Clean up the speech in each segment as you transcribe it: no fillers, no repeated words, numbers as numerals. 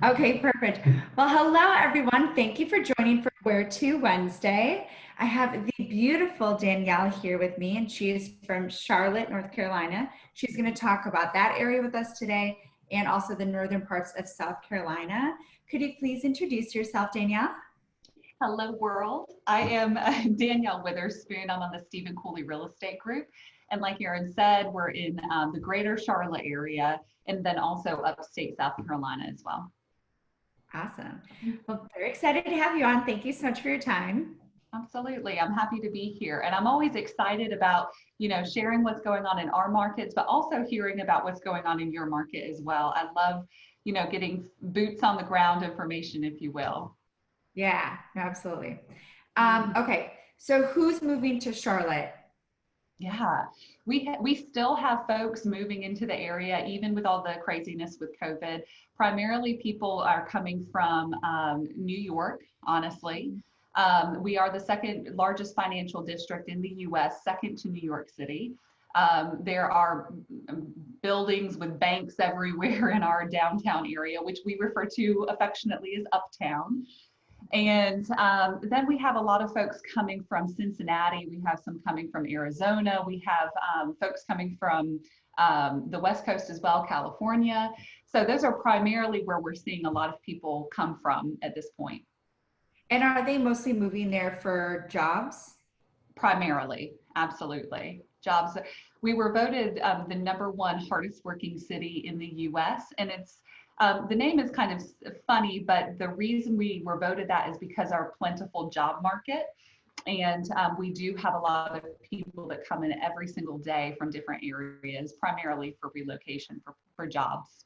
Okay, perfect. Well, hello everyone. Thank you for joining for Where to Wednesday. I have the beautiful Danielle here with me, and she is from Charlotte, North Carolina. She's going to talk about that area with us today and also the northern parts of South Carolina. Could you please introduce yourself, Danielle? Hello, world. I am Danielle Witherspoon. I'm on the Stephen Cooley Real Estate Group. And like Erin said, we're in the greater Charlotte area and then also upstate South Carolina as well. Awesome. Well, very excited to have you on. Thank you so much for your time. Absolutely. I'm happy to be here. And I'm always excited about, sharing what's going on in our markets, but also hearing about what's going on in your market as well. I love, getting boots on the ground information, if you will. Yeah, no, absolutely. Okay, so who's moving to Charlotte? Yeah, we still have folks moving into the area, even with all the craziness with COVID. Primarily, people are coming from New York, honestly. We are the second largest financial district in the US, second to New York City. There are buildings with banks everywhere in our downtown area, which we refer to affectionately as Uptown. And then we have a lot of folks coming from Cincinnati. We have some coming from Arizona. We have folks coming from the West Coast as well, California. So those are primarily where we're seeing a lot of people come from at this point. And are they mostly moving there for jobs? Primarily, absolutely. Jobs. We were voted the #1 hardest working city in the US, and it's the name is kind of funny, but the reason we were voted that is because our plentiful job market. And we do have a lot of people that come in every single day from different areas, primarily for relocation for jobs.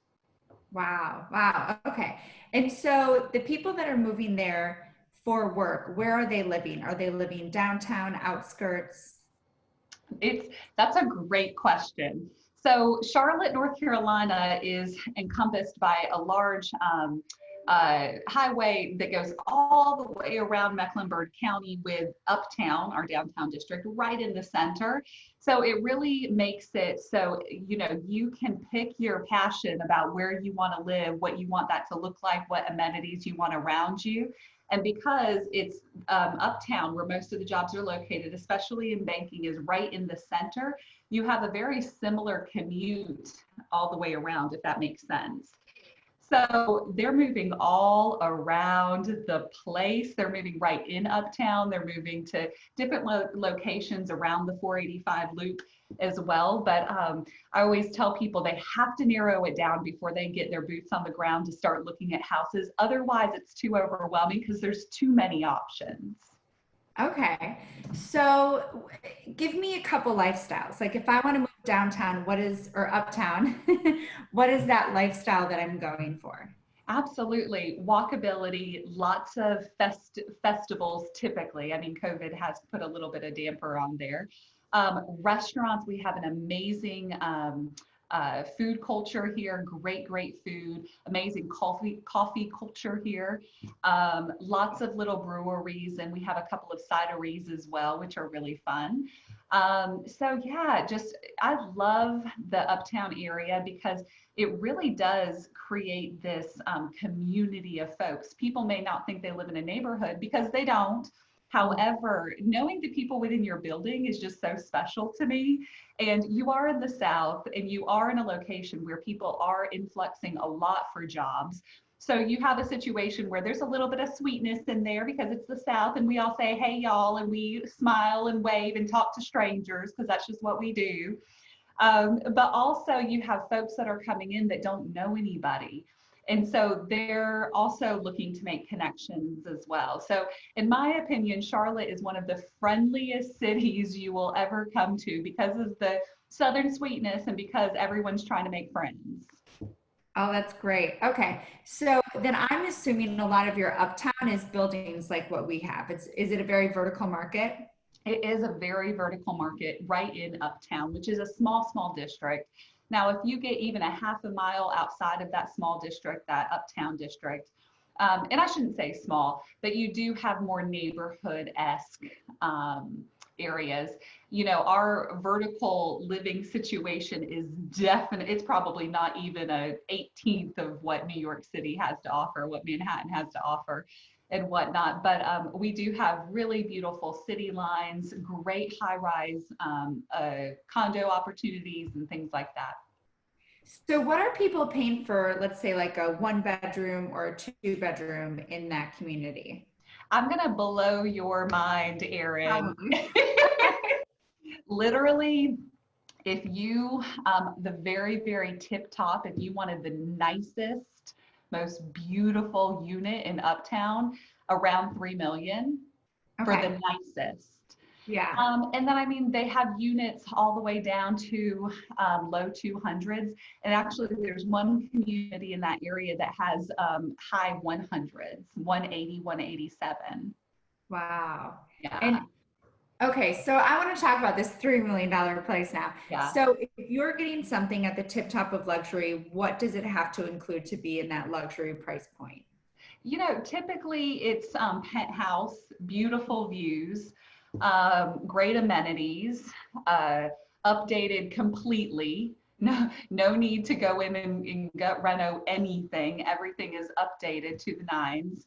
Wow, wow. Okay. And so the people that are moving there for work, where are they living? Are they living downtown, outskirts? That's a great question. So Charlotte, North Carolina is encompassed by a large highway that goes all the way around Mecklenburg County with Uptown, our downtown district, right in the center. So it really makes it so, you can pick your passion about where you want to live, what you want that to look like, what amenities you want around you. And because it's Uptown, where most of the jobs are located, especially in banking, is right in the center, you have a very similar commute all the way around, if that makes sense. So they're moving all around the place. They're moving right in Uptown. They're moving to different locations around the 485 loop as well. But I always tell people they have to narrow it down before they get their boots on the ground to start looking at houses. Otherwise, it's too overwhelming because there's too many options. Okay. So give me a couple lifestyles. Like if I want to move downtown, or uptown, what is that lifestyle that I'm going for? Absolutely. Walkability, lots of festivals typically. I mean, COVID has put a little bit of damper on there. Restaurants, we have an amazing food culture here, great food, amazing coffee culture here. Lots of little breweries, and we have a couple of cideries as well, which are really fun. So yeah, just I love the Uptown area because it really does create this community of folks. People may not think they live in a neighborhood because they don't. However, knowing the people within your building is just so special to me. And you are in the South and you are in a location where people are influxing a lot for jobs. So you have a situation where there's a little bit of sweetness in there because it's the South and we all say, hey, y'all, and we smile and wave and talk to strangers because that's just what we do. But also you have folks that are coming in that don't know anybody. And so they're also looking to make connections as well. So in my opinion, Charlotte is one of the friendliest cities you will ever come to because of the Southern sweetness and because everyone's trying to make friends. Oh, that's great. Okay. So then I'm assuming a lot of your uptown is buildings like what we have. Is it a very vertical market? It is a very vertical market right in Uptown, which is a small district. Now, if you get even a half a mile outside of that small district, that Uptown district, and I shouldn't say small, but you do have more neighborhood-esque areas. You know, our vertical living situation is definite. It's probably not even a 18th of what New York City has to offer, what Manhattan has to offer and whatnot. But we do have really beautiful city lines, great high-rise condo opportunities and things like that. So what are people paying for, let's say like a 1 bedroom or a 2 bedroom in that community? I'm going to blow your mind, Erin. Probably. Literally, if you, the very, very tip top, if you wanted the nicest, most beautiful unit in Uptown, around 3 million for the Okay. nicest. Yeah. And then, I mean, they have units all the way down to low 200s. And actually, there's one community in that area that has high 100s, 180, 187. Wow. Yeah, And okay, so I want to talk about this $3 million place now. yeah. So if you're getting something at the tip top of luxury, what does it have to include to be in that luxury price point? You know, typically it's penthouse, beautiful views, great amenities, updated completely. No need to go in and gut reno anything. Everything is updated to the nines.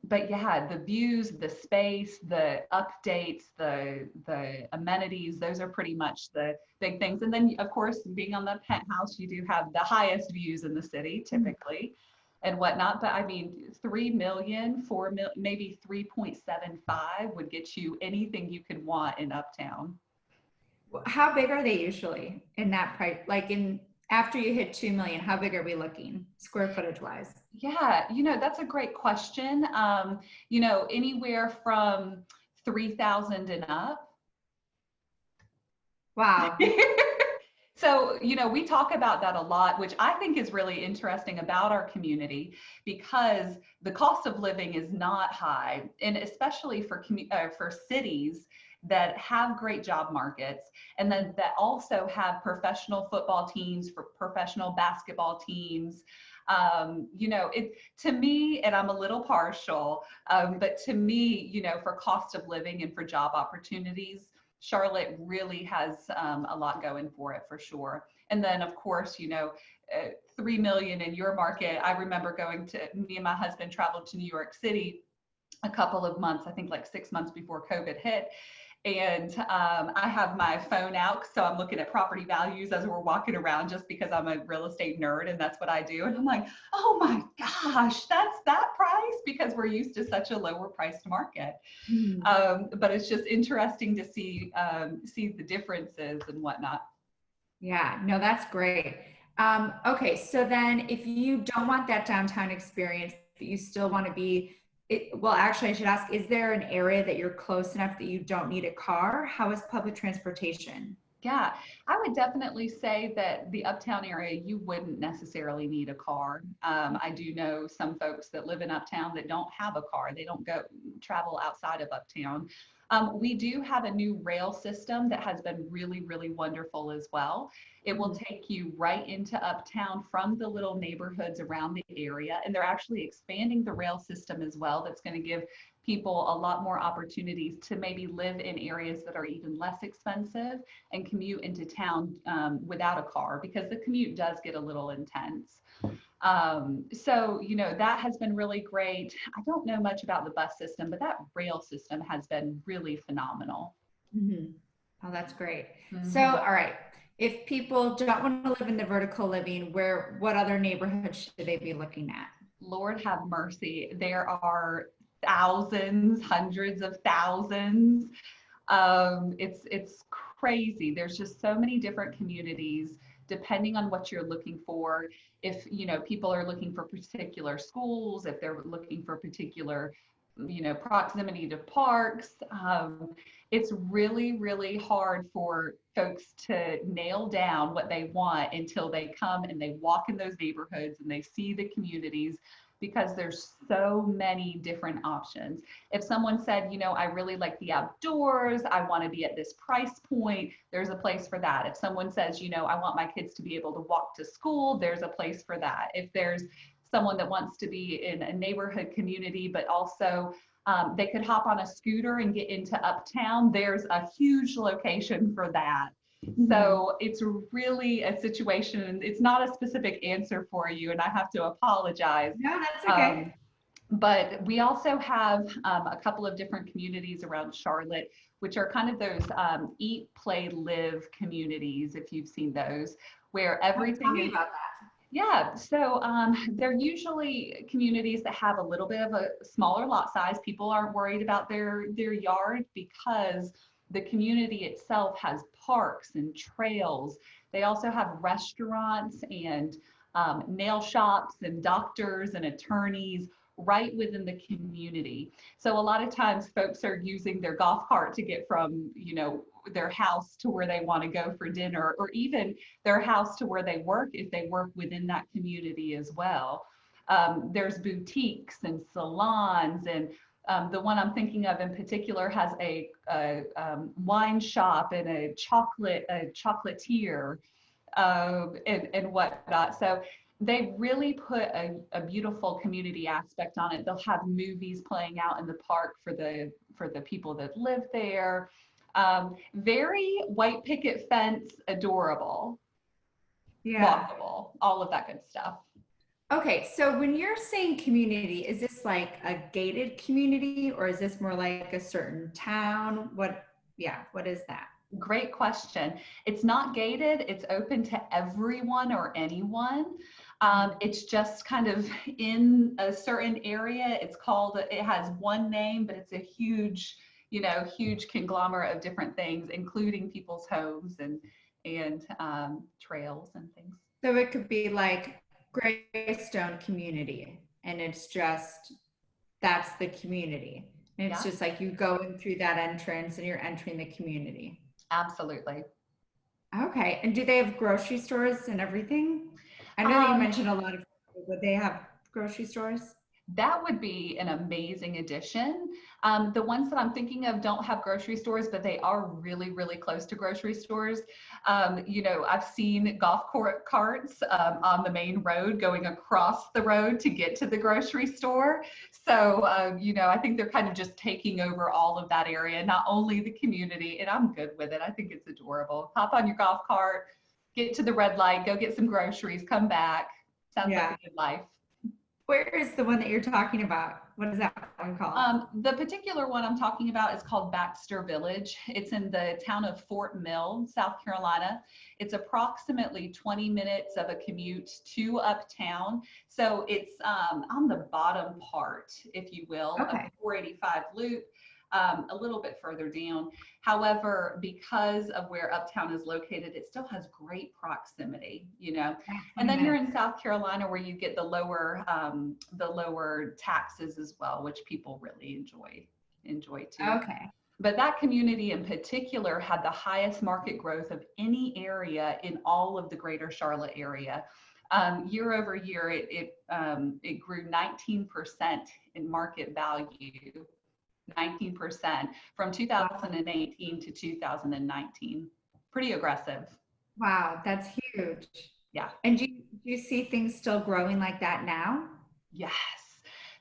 But yeah, the views, the space, the updates, the amenities, those are pretty much the big things. And then of course, being on the penthouse, you do have the highest views in the city typically and whatnot. But I mean, 3 million, 4 million, maybe 3.75 would get you anything you could want in Uptown. How big are they usually in that price? Like in after you hit 2 million, how big are we looking square footage wise? Yeah, you know, that's a great question. You know, anywhere from 3,000 and up. Wow. So, you know, we talk about that a lot, which I think is really interesting about our community because the cost of living is not high, and especially for cities that have great job markets and then that also have professional football teams, for professional basketball teams. You know, it to me, and I'm a little partial, but to me, you know, for cost of living and for job opportunities, Charlotte really has a lot going for it for sure. And then of course, you know, 3 million in your market. I remember me and my husband traveled to New York City a couple of months, I think like 6 months before COVID hit. And I have my phone out, so I'm looking at property values as we're walking around just because I'm a real estate nerd and that's what I do. And I'm like, oh my gosh, that's that price because we're used to such a lower priced market. Mhm. But it's just interesting to see the differences and whatnot. Yeah, no, that's great. Okay, so then if you don't want that downtown experience, but you still want to be well, actually, I should ask, is there an area that you're close enough that you don't need a car? How is public transportation? Yeah, I would definitely say that the Uptown area, you wouldn't necessarily need a car. I do know some folks that live in Uptown that don't have a car. They don't go travel outside of Uptown. We do have a new rail system that has been really, really wonderful as well. It will take you right into Uptown from the little neighborhoods around the area. And they're actually expanding the rail system as well. That's going to give people a lot more opportunities to maybe live in areas that are even less expensive and commute into town without a car because the commute does get a little intense. So, you know, that has been really great. I don't know much about the bus system, but that rail system has been really phenomenal. Mhm. Oh, that's great. So, Mhm. all right, if people don't want to live in the vertical living, what other neighborhoods should they be looking at? Lord have mercy. There are thousands, hundreds of thousands. It's crazy. There's just so many different communities depending on what you're looking for. If you know people are looking for particular schools, if they're looking for particular, you know, proximity to parks, it's really, really hard for folks to nail down what they want until they come and they walk in those neighborhoods and they see the communities because there's so many different options. If someone said, you know, I really like the outdoors, I want to be at this price point, there's a place for that. If someone says, you know, I want my kids to be able to walk to school, there's a place for that. If there's someone that wants to be in a neighborhood community, but also They could hop on a scooter and get into Uptown. There's a huge location for that. So it's really a situation, and it's not a specific answer for you, and I have to apologize. No, that's Um, okay. but we also have a couple of different communities around Charlotte, which are kind of those eat, play, live communities, if you've seen those, where Tell everything me is, about that. yeah. So they're usually communities that have a little bit of a smaller lot size. People aren't worried about their yard because the community itself has parks and trails. They also have restaurants and nail shops and doctors and attorneys right within the community. So a lot of times folks are using their golf cart to get from, their house to where they want to go for dinner, or even their house to where they work if they work within that community as well. There's boutiques and salons, and the one I'm thinking of in particular has a wine shop and a chocolatier, and whatnot. So they really put a beautiful community aspect on it. They'll have movies playing out in the park for the people that live there. Very white picket fence, adorable, Yeah. walkable, all of that good stuff. Okay, so when you're saying community, is this like a gated community or is this more like a certain town? What is that? Great question. It's not gated, it's open to everyone or anyone. It's just kind of in a certain area. It has one name, but it's a huge conglomerate of different things, including people's homes and trails and things. So it could be like Greystone community and it's just that's the community. And it's Yeah, just like you go in through that entrance and you're entering the community. absolutely. Okay. And do they have grocery stores and everything? I know that you Um, mentioned a lot of, but they have grocery stores? That would be an amazing addition. The ones that I'm thinking of don't have grocery stores, but they are really, really close to grocery stores. I've seen carts on the main road going across the road to get to the grocery store. So, I think they're kind of just taking over all of that area, not only the community, and I'm good with it. I think it's adorable. Hop on your golf cart, get to the red light, go get some groceries, come back. Sounds like Yeah. a good life. Where is the one that you're talking about? What is that one called? The particular one I'm talking about is called Baxter Village. It's in the town of Fort Mill, South Carolina. It's approximately 20 minutes of a commute to Uptown. So it's on the bottom part, if you will, of Okay. the 485 loop. A little bit further down. However, because of where Uptown is located, it still has great proximity. Yeah, And 20 then you're minutes. in South Carolina where you get the lower taxes as well, which people really enjoy too. Okay. But that community in particular had the highest market growth of any area in all of the greater Charlotte area. Year over year, it grew 19% in market value, 19% from Wow. 2018 to 2019. Pretty aggressive. Wow, that's huge. Yeah. And do you see things still growing like that now? Yes.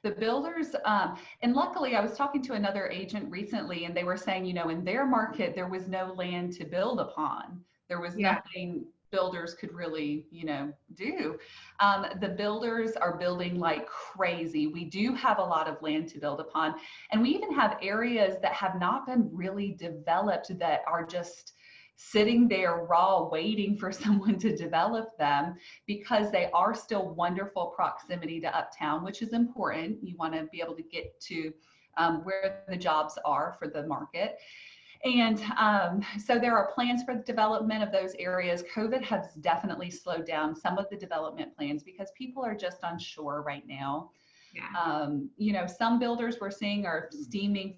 The builders, and luckily I was talking to another agent recently and they were saying, in their market, there was no land to build upon. There was Yeah. nothing builders could really, do. The builders are building like crazy. We do have a lot of land to build upon. And we even have areas that have not been really developed that are just sitting there raw, waiting for someone to develop them because they are still wonderful proximity to Uptown, which is important. You want to be able to get to where the jobs are for the market. And so there are plans for the development of those areas. COVID has definitely slowed down some of the development plans because people are just unsure right now. Yeah. Some builders we're seeing are steaming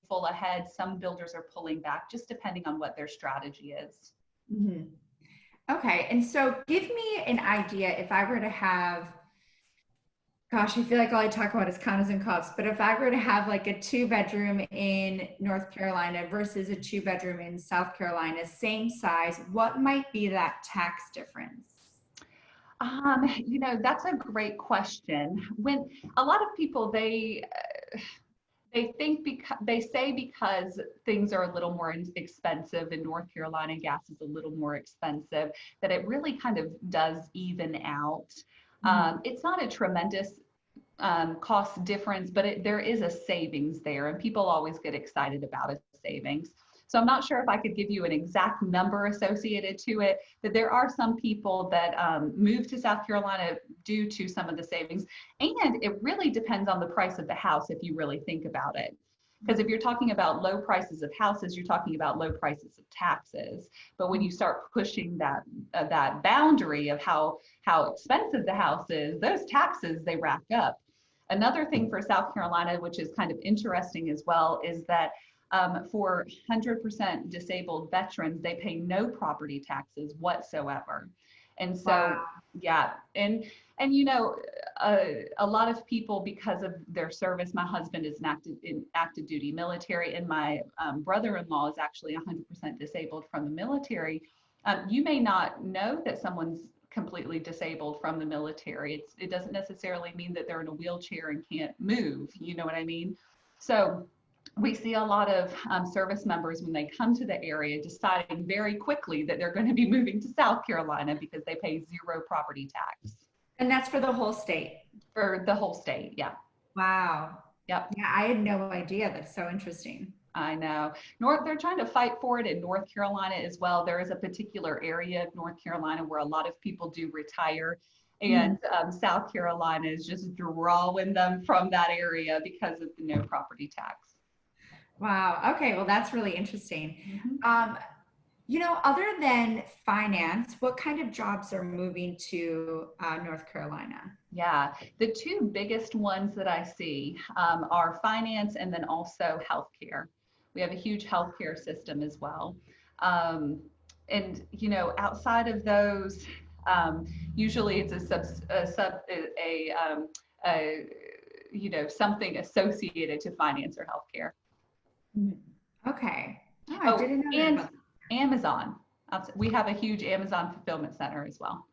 full ahead. Some builders are pulling back, just depending on what their strategy is. Hmm. Okay. And so give me an idea if I were to have, gosh, I feel like all I talk about is condos and cups, but if I were to have like a two-bedroom in North Carolina versus a two-bedroom in South Carolina, same size, what might be that tax difference? That's a great question. When a lot of people, They say because things are a little more expensive in North Carolina, gas is a little more expensive, that it really kind of does even out. Mhm. It's not a tremendous cost difference, but there is a savings there, and people always get excited about a savings. So I'm not sure if I could give you an exact number associated to it, but there are some people that move to South Carolina due to some of the savings. And it really depends on the price of the house if you really think about it. Because if you're talking about low prices of houses, you're talking about low prices of taxes. But when you start pushing that boundary of how expensive the house is, those taxes they rack up. Another thing for South Carolina, which is kind of interesting as well, is that for 100% disabled veterans, they pay no property taxes whatsoever. And Wow. so, yeah, and a lot of people, because of their service, my husband is in active duty military, and my brother-in-law is actually 100% disabled from the military. You may not know that someone's completely disabled from the military. It doesn't necessarily mean that they're in a wheelchair and can't move. You know what I mean? So we see a lot of service members when they come to the area deciding very quickly that they're going to be moving to South Carolina because they pay zero property tax And that's for the whole state. for the whole state. Yeah. Wow. Yep. Yeah, I had no idea. That's so interesting. I know. They're trying to fight for it in North Carolina as well. There is a particular area of North Carolina where a lot of people do retire, and Mhm. South Carolina is just drawing them from that area because of the no property tax. Wow. Okay. Well, that's really interesting. Mhm. Um, other than finance, what kind of jobs are moving to North Carolina? Yeah, the two biggest ones that I see are finance and then also healthcare. We have a huge healthcare system as well. Um, and outside of those, um, usually it's a something associated to finance or healthcare. Mhm. Okay. Oh, I Oh, didn't know that and about that. Amazon. We have a huge Amazon fulfillment center as well.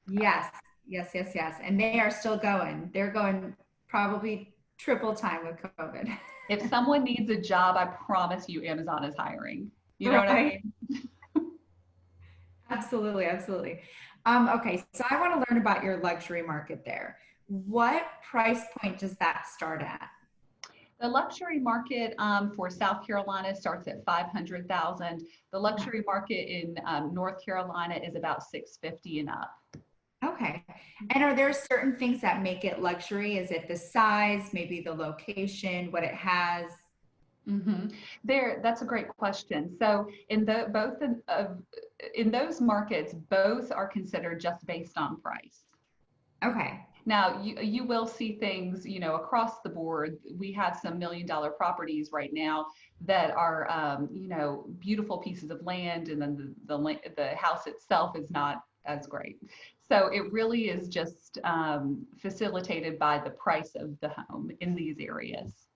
Yes. Yes, yes, yes. And they are still going. They're going probably triple time with COVID. If someone needs a job, I promise you Amazon is hiring. You know what I Right. mean? Absolutely, absolutely. Okay, so I want to learn about your luxury market there. What price point does that start at? The luxury market for South Carolina starts at 500,000. The Okay. luxury market in North Carolina is about 650 and up. Okay. And are there certain things that make it luxury? Is it the size, maybe the location, what it has? Mm-hmm. That's a great question. So in the both in those markets, both are considered just based on price. Okay. Now, you will see things, across the board. We have some $1 million properties right now that are, beautiful pieces of land, and then the house itself is not as great. So it really is just facilitated by the price of the home in these areas.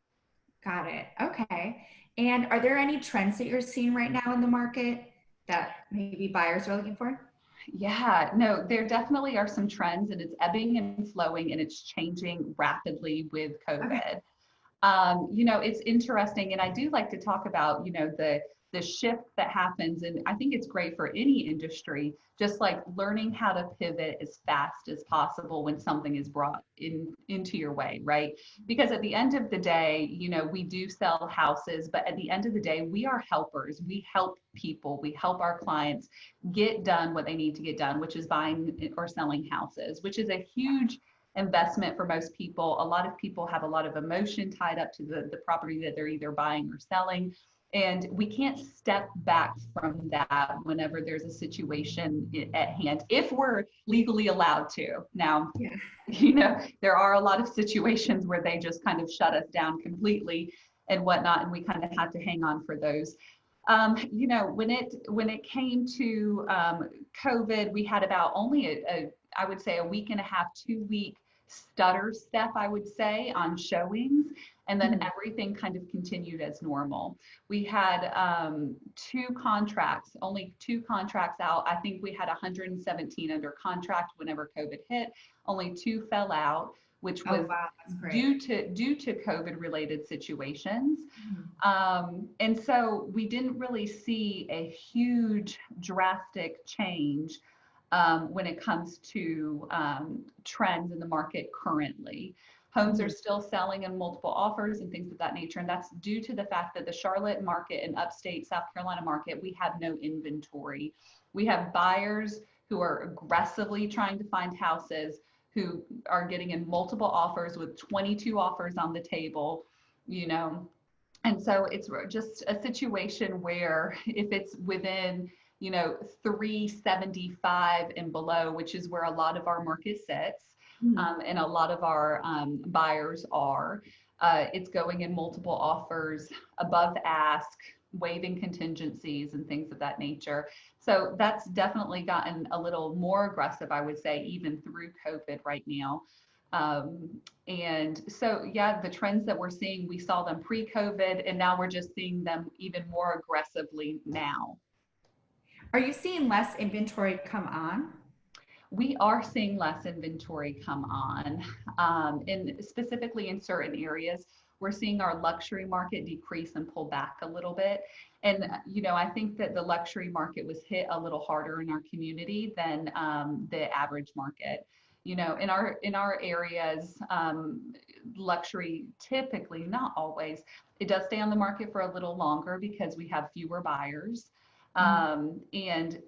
Got it. Okay. And are there any trends that you're seeing right now in the market that maybe buyers are looking for? Yeah, no, there definitely are some trends, and it's ebbing and flowing, and it's changing rapidly with Okay. COVID. It's interesting, and I do like to talk about, the shift that happens, and I think it's great for any industry, just like learning how to pivot as fast as possible when something is brought into your way, right? Because at the end of the day, we do sell houses, but at the end of the day, we are helpers. We help people, we help our clients get done what they need to get done, which is buying or selling houses, which is a huge investment for most people. A lot of people have a lot of emotion tied up to the property that they're either buying or selling. And we can't step back from that whenever there's a situation at hand, if we're legally allowed to. Now, Yeah. there are a lot of situations where they just kind of shut us down completely and whatnot, and we kind of have to hang on for those. When it came to COVID, we had about only I would say a week and a half, 2 week stutter step, I would say, on showings, and then Mhm. everything kind of continued as normal. We had only two contracts out. I think we had 117 under contract whenever COVID hit. Only two fell out. which Oh, was wow, that's great. due to COVID related situations. Mhm. And so we didn't really see a huge drastic change when it comes to trends in the market currently. Homes are Mhm. still selling in multiple offers and things of that nature. And that's due to the fact that the Charlotte market and upstate South Carolina market, we have no inventory. We have buyers who are aggressively trying to find houses, who are getting in multiple offers with 22 offers on the table, you know. And so it's just a situation where if it's within, 375 and below, which is where a lot of our market sits, Mhm. and a lot of our buyers are, it's going in multiple offers, above ask, waiving contingencies and things of that nature. So that's definitely gotten a little more aggressive, I would say, even through COVID right now. Um, and so, yeah, the trends that we're seeing, we saw them pre-COVID, and now we're just seeing them even more aggressively now. Are you seeing less inventory come on? We are seeing less inventory come on, and specifically in certain areas. We're seeing our luxury market decrease and pull back a little bit. And, I think that the luxury market was hit a little harder in our community than the average market. In our areas, luxury typically, not always, it does stay on the market for a little longer because we have fewer buyers. Mhm. And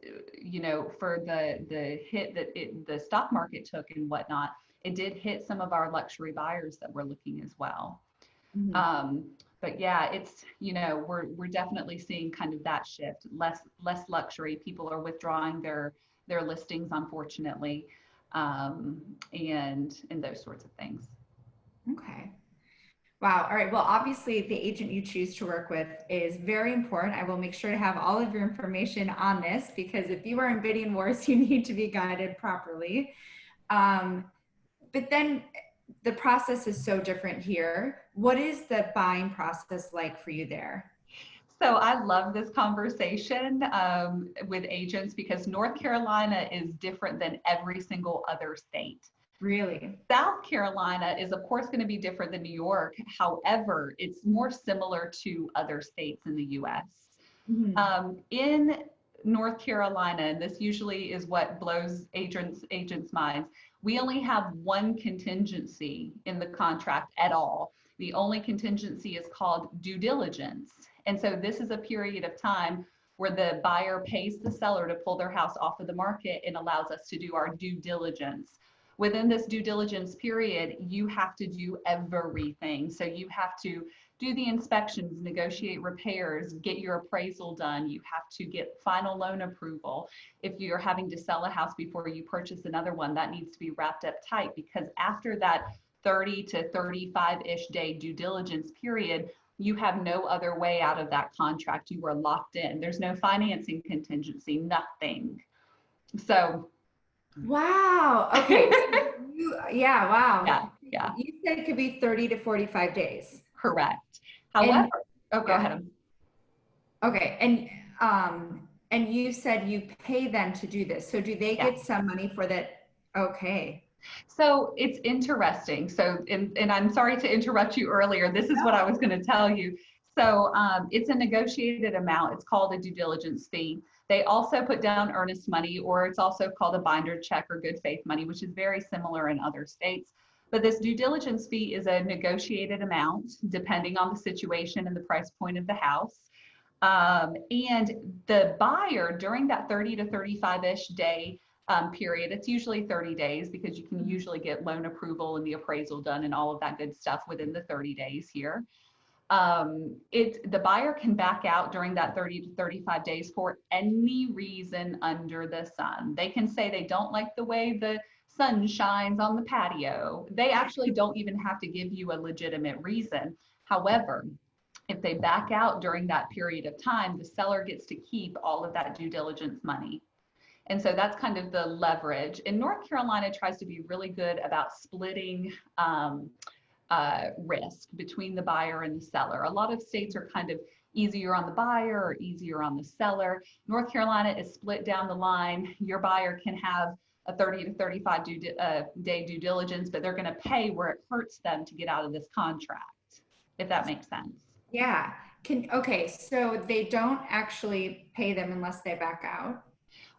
for the hit that the stock market took and whatnot, it did hit some of our luxury buyers that were looking as well. Mhm. Um, but yeah, it's we're definitely seeing kind of that shift, less luxury. People are withdrawing their listings, unfortunately, and those sorts of things. Okay. Wow. All right. Well, obviously, the agent you choose to work with is very important. I will make sure to have all of your information on this because if you are in bidding wars, you need to be guided properly. Um, but then the process is so different here. What is the buying process like for you there? So I love this conversation with agents because North Carolina is different than every single other state. Really? South Carolina is, of course, going to be different than New York. However, it's more similar to other states in the US. Mhm. In North Carolina, and this usually is what blows agents' minds, we only have one contingency in the contract at all. The only contingency is called due diligence. And so this is a period of time where the buyer pays the seller to pull their house off of the market and allows us to do our due diligence. Within this due diligence period, you have to do everything. So you have to do the inspections, negotiate repairs, get your appraisal done. You have to get final loan approval. If you're having to sell a house before you purchase another one, that needs to be wrapped up tight because after that 30 to 35-ish day due diligence period, you have no other way out of that contract. You are locked in. There's no financing contingency, nothing. So, Wow. Okay. So yeah, yeah, wow. yeah, You said it could be 30 to 45 days. correct. However, And oh, go yeah. ahead. Okay. And you said you pay them to do this. So do they Yeah. get some money for that? Okay. So it's interesting. So, and I'm sorry to interrupt you earlier. This is what I was going to tell you. So it's a negotiated amount. It's called a due diligence fee. They also put down earnest money, or it's also called a binder check or good faith money, which is very similar in other states. But this due diligence fee is a negotiated amount depending on the situation and the price point of the house. And the buyer during that 30 to 35-ish day period, it's usually 30 days because you can Mhm. usually get loan approval and the appraisal done and all of that good stuff within the 30 days here. The buyer can back out during that 30 to 35 days for any reason under the sun. They can say they don't like the way the sun shines on the patio. They actually don't even have to give you a legitimate reason. However, if they back out during that period of time, the seller gets to keep all of that due diligence money. And so that's kind of the leverage. And North Carolina tries to be really good about splitting risk between the buyer and the seller. A lot of states are kind of easier on the buyer or easier on the seller. North Carolina is split down the line. Your buyer can have a 30 to 35 day due diligence, but they're going to pay where it hurts them to get out of this contract, if that makes sense. Yeah. Okay, so they don't actually pay them unless they back out.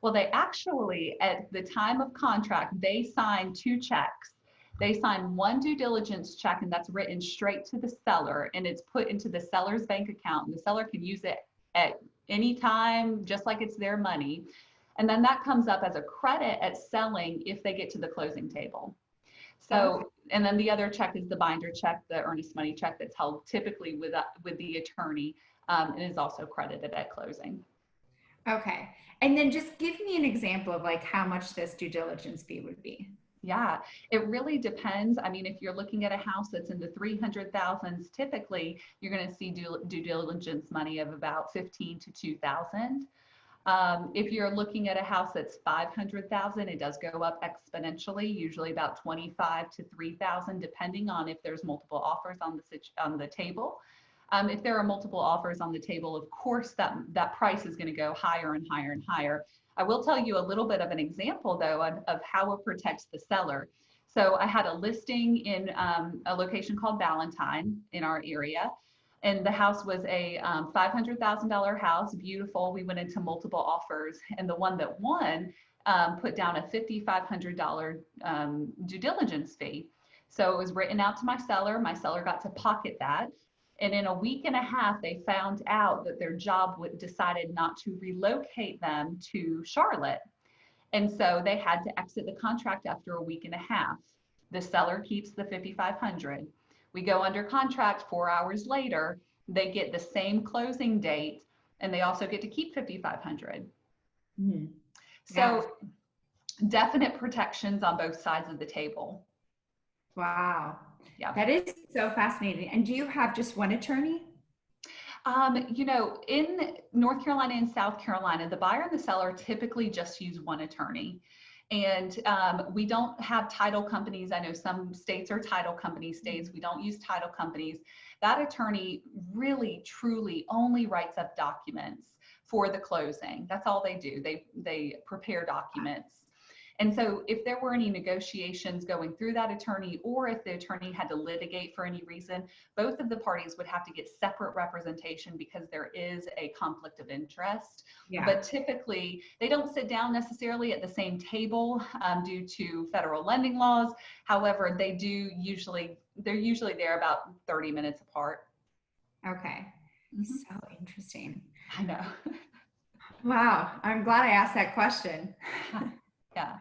Well, they actually, at the time of contract, they sign two checks. They sign one due diligence check, and that's written straight to the seller, and it's put into the seller's bank account, and the seller can use it at any time, just like it's their money. And then that comes up as a credit at selling if they get to the closing table. So, Okay. and then the other check is the binder check, the earnest money check that's held typically with the attorney, and is also credited at closing. Okay. And then just give me an example of like how much this due diligence fee would be. Yeah, it really depends. I mean, if you're looking at a house that's in the 300,000s, typically you're going to see due diligence money of about 15 to 2,000. If you're looking at a house that's 500,000, it does go up exponentially, usually about 25 to 3,000, depending on if there's multiple offers on the table. If there are multiple offers on the table, of course, that price is going to go higher and higher and higher. I will tell you a little bit of an example, though, of how it protects the seller. So I had a listing in a location called Valentine in our area, and the house was a $500,000 house, beautiful. We went into multiple offers, and the one that won put down a $5,500 due diligence fee. So it was written out to my seller. My seller got to pocket that. And in a week and a half, they found out that their job decided not to relocate them to Charlotte. And so they had to exit the contract after a week and a half. The seller keeps the 5,500. We go under contract 4 hours later, they get the same closing date, and they also get to keep 5,500. Mm-hmm. Yeah. So definite protections on both sides of the table. Wow. Yeah. That is so fascinating. And do you have just one attorney? You know, in North Carolina and South Carolina, the buyer and the seller typically just use one attorney. And we don't have title companies. I know some states are title company states. We don't use title companies. That attorney really, truly only writes up documents for the closing. That's all they do. They prepare documents. And so if there were any negotiations going through that attorney, or if the attorney had to litigate for any reason, both of the parties would have to get separate representation because there is a conflict of interest. Yeah. But typically they don't sit down necessarily at the same table due to federal lending laws. However, they're usually there about 30 minutes apart. Okay. So interesting. I know. Wow. I'm glad I asked that question. Yeah.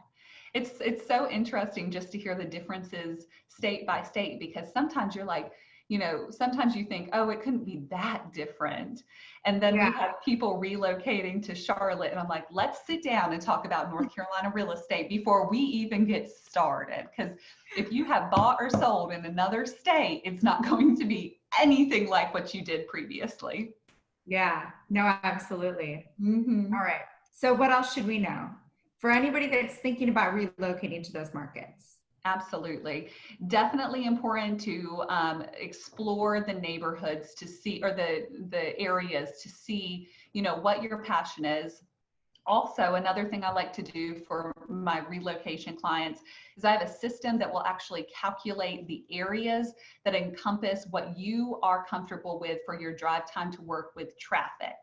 It's so interesting just to hear the differences state by state, because sometimes you're like, you know, sometimes you think, oh, it couldn't be that different. And then we have people relocating to Charlotte, and I'm like, let's sit down and talk about North Carolina real estate before we even get started. Because if you have bought or sold in another state, it's not going to be anything like what you did previously. Yeah, no, absolutely. Mm-hmm. All right. So what else should we know for anybody that's thinking about relocating to those markets? Absolutely. Definitely important to explore the neighborhoods to see, or the areas to see, you know, what your passion is. Also, another thing I like to do for my relocation clients is I have a system that will actually calculate the areas that encompass what you are comfortable with for your drive time to work with traffic.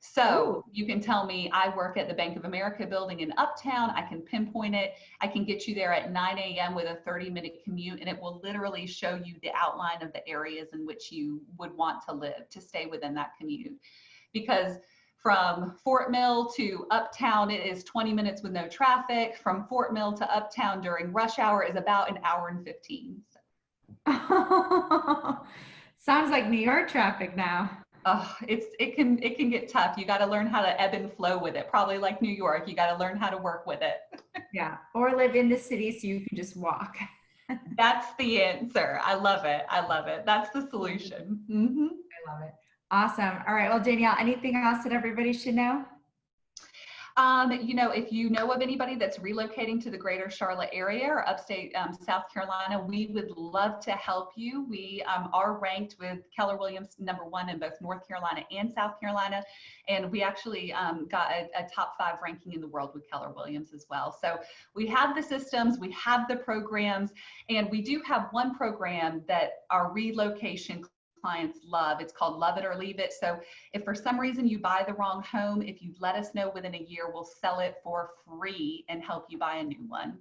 So you can tell me, I work at the Bank of America building in Uptown. I can pinpoint it. I can get you there at 9 a.m. with a 30-minute commute, and it will literally show you the outline of the areas in which you would want to live to stay within that commute. Because from Fort Mill to Uptown, it is 20 minutes with no traffic. From Fort Mill to Uptown during rush hour is about an hour and 15. Sounds like New York traffic now. It can get tough. You got to learn how to ebb and flow with it. Probably like New York, you got to learn how to work with it. Yeah, or live in the city so you can just walk. That's the answer. I love it. I love it. That's the solution. Mm-hmm. I love it. Awesome. All right. Well, Danielle, anything else that everybody should know? You know, if you know of anybody that's relocating to the greater Charlotte area or upstate South Carolina, we would love to help you. We are ranked with Keller Williams #1 in both North Carolina and South Carolina. And we actually got a top 5 ranking in the world with Keller Williams as well. So we have the systems, we have the programs, and we do have one program that our relocation clients love. It's called Love It or Leave It. So if for some reason you buy the wrong home, if you let us know within a year, we'll sell it for free and help you buy a new one.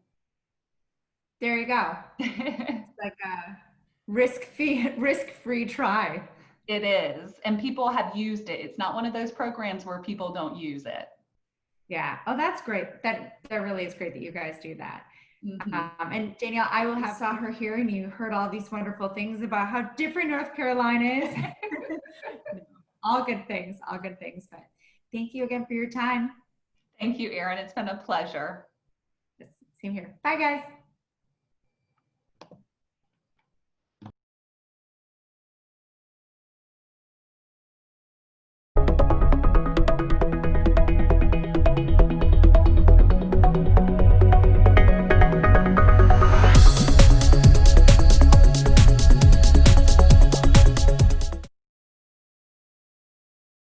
There you go. It's like a risk-free try. It is. And people have used it. It's not one of those programs where people don't use it. Yeah. Oh, that's great. That really is great that you guys do that. Mm-hmm. And Danielle, I will have saw her here, and you heard all these wonderful things about how different North Carolina is. All good things, all good things. But thank you again for your time. Thank you, Erin. It's been a pleasure. Same here. Bye, guys.